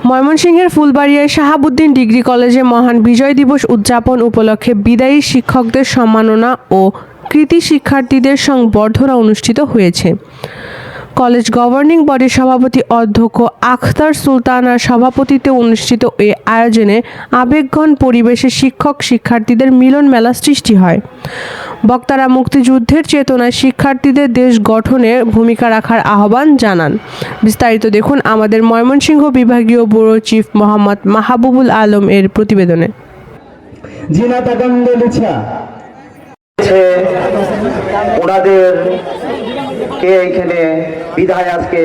ময়মনসিংহের ফুলবাড়িয়ায় শাহাবুদ্দিন ডিগ্রি কলেজে মহান বিজয় দিবস উদযাপন উপলক্ষে বিদায়ী শিক্ষকদের সম্মাননা ও কৃতি শিক্ষার্থীদের সংবর্ধনা অনুষ্ঠিত হয়েছে। কলেজ গভর্নিং বডির সভাপতি অধ্যক্ষ আখতার সুলতানার সভাপতিত্বে অনুষ্ঠিত এই আয়োজনে আবেগঘন পরিবেশে শিক্ষক শিক্ষার্থীদের মিলন মেলা সৃষ্টি হয়। বক্তারা মুক্তিযুদ্ধের চেতনায় শিক্ষার্থীদের দেশ গঠনে ভূমিকা রাখার আহ্বান জানান। বিস্তারিত দেখুন আমাদের ময়মনসিংহ বিভাগীয় ব্যুরো চিফ মোহাম্মদ মাহবুবুল আলম এর প্রতিবেদনে। ওনাদেরকে এখানে বিদায় আজকে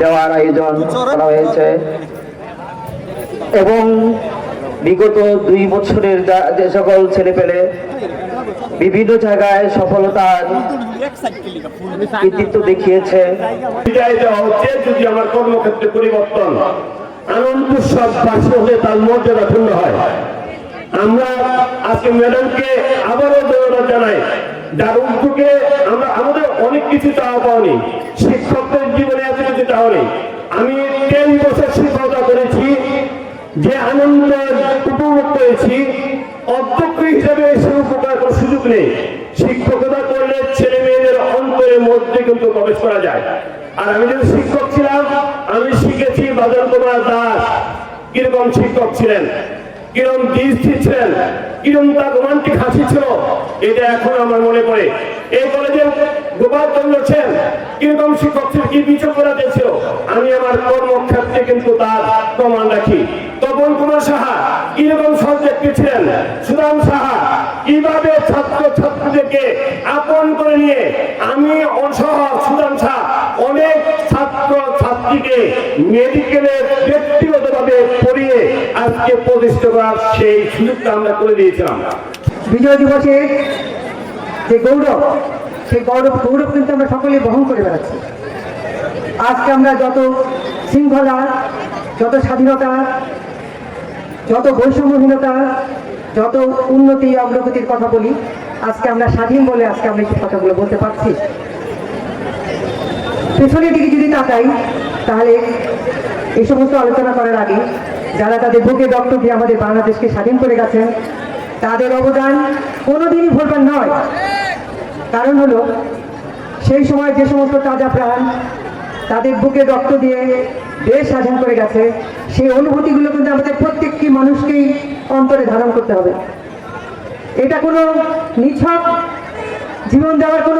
দেওয়ার আয়োজন করা হয়েছে এবং বিগত 2 বছরের যে সকল ছেলেপেলে বিভিন্ন জায়গায় সফলতার কৃতিত্ব দেখিয়েছে। বিদায় দেওয়া হচ্ছে যদি আমার কর্মক্ষেত্রে পরিবর্তন আনন্দ উৎসব বাসী হলে তার মর্যাদা পূর্ণ হয়। আমরা আজকে ম্যাডামকে আবারও ধন্যবাদ জানাই, যার উদ্যোগে আমরা আমাদের অনেক কিছু চাওয়া পাওনি, শিক্ষকদের জীবনে এত কিছু চাওয়া নেই। আমি 10 বছর শিক্ষকতা করেছি, যে আনন্দ উপভোগ করেছি অধ্যক্ষ হিসেবে সে উপকার করার সুযোগ নেই। শিক্ষকতা করলে ছেলে মেয়েদের অন্তরের মধ্যে কিন্তু প্রবেশ করা যায়। আর আমি যখন শিক্ষক ছিলাম আমি শিখেছি বাদল কুমার দাস কিরকম শিক্ষক ছিলেন, কিরকম দৃষ্টি ছিলেন, কিরকম তার রোমান্টিক হাসি ছিল, এটা এখন আমার মনে পড়ে। এই কলেজে গোপাল চন্দ্র সেন কিরকম শিক্ষক ছিল, কি বিচক্ষণতা ছিল, আমি আমার কর্মক্ষেত্রে কিন্তু তার প্রমাণ রাখি। তপন কুমার সাহা কিরকম সবজেক্টে ছিলেন, সুদাম সাহা কিভাবে ছাত্র ছাত্রীদেরকে আপন করে নিয়ে আমি অসহ সুদাম সাহা অনেক ছাত্র ছাত্রীকে মেডিকেলের ব্যক্তিগতভাবে পড়িয়ে আজকে প্রতিষ্ঠা করার সেই সুযোগটা আমরা করে দিয়েছিলাম। বিজয় দিবসে যে গৌরব, সেই গৌরব কিন্তু আমরা সকলেই বহন করে বেড়াচ্ছি। আজকে আমরা যত শৃঙ্খলা, যত স্বাধীনতা, যত বৈষম্যহীনতা, যত উন্নতি অগ্রগতির কথা বলি, আজকে আমরা স্বাধীন বলে আজকে আমরা এই কথাগুলো বলতে পারছি। পেছনের দিকে যদি তাকাই তাহলে এই সমস্ত আলোচনা করার আগে যারা তাদের বুকে রক্ত দিয়ে আমাদের বাংলাদেশকে স্বাধীন করে গেছেন তাদের অবদান কোনোদিনই ভুলবার নয়। কারণ হলো সেই সময় যে সমস্ত তাজা প্রাণ তাদের বুকে রক্ত দিয়ে দেশ স্বাধীন করে গেছে, সেই অনুভূতিগুলো কিন্তু আমাদের প্রত্যেকটি মানুষকেই অন্তরে ধারণ করতে হবে। এটা কোনো নিছক জীবন দেওয়ার কোনো